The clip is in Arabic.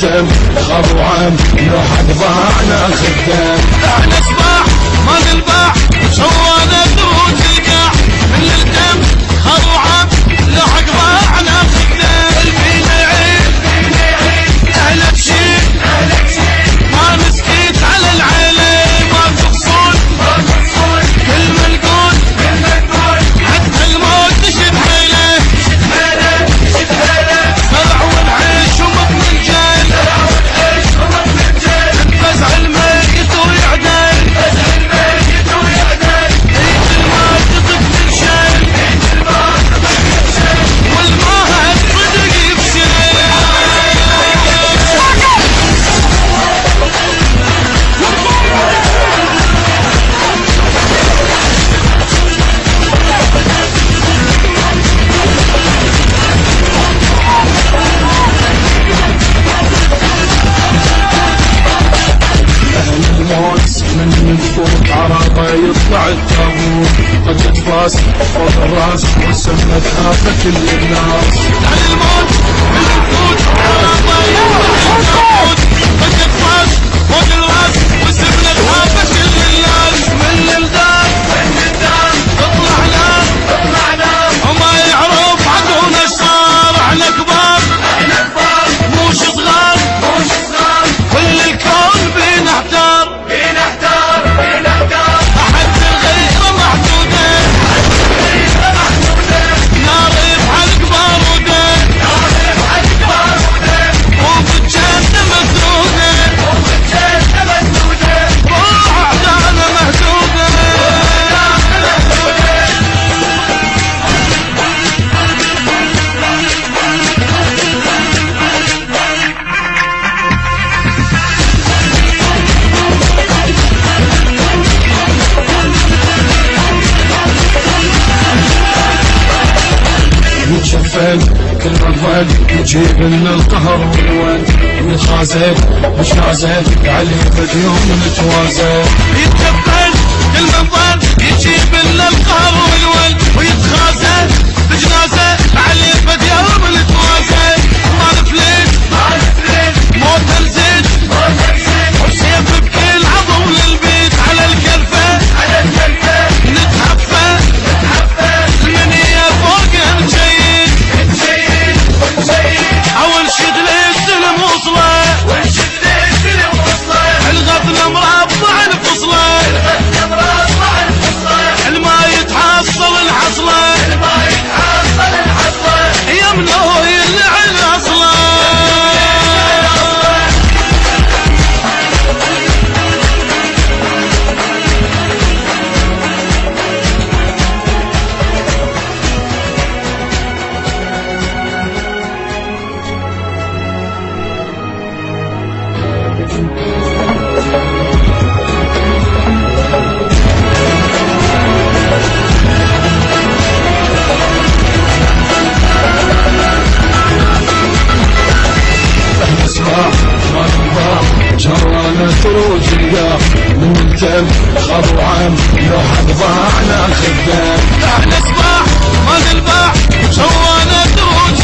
التم خضوعم لو حد باعنا خدام. احنا سباح ما نلبح شوانا دروج القاع من التم خضوعم لو حد باعنا خدام. البينا يعيد اهلا بشيل ما مسكيت على العيله ما تقصون كل منقول حتى الموت نشد حيله زرع والعيش وبطن الجيل نفزع الميت ويعدل ايد الماء تطق كل شيء والماء صدق يفشل. من فوق عرابة يطلع التابوت قد يتفاس فوق الراس والسمنة تخافة كل الناس. على الموت من الفوت عرابة يطلع التابوت قد يتفاس فوق الراس والسمنة تخافة كل الناس. من الدار تطلع نار وما يعرف عدونا الشار. احنا كبار مو صغار كل الكون بينا احتار أحد الغير محدودة نار يفحل بارودة وبالجنة مسدودة روح أعدانا مهدودة. نتشفل كل الظل نجيب لنا القهر والود ونتخاذل مش نازل عليه بديوم نتوازن. يتشفل كل من ظل يجيب لنا القهر والول ويتخاذل بجنازه عليه فد يوم نتوازن. ما نفلت موت الزيت وسيف بكل عضو للبيت على الكلفه نتحفه المنيه فوق نشيد اول شد للسلم وصله الغبن مربع الفصله الما يتحصل الحصله يمنه يلعن اصله. جرانا تروج القاع من التم خضوعم لو حد باعنا خدام. احنا سباح ما نلبح شوانا دروج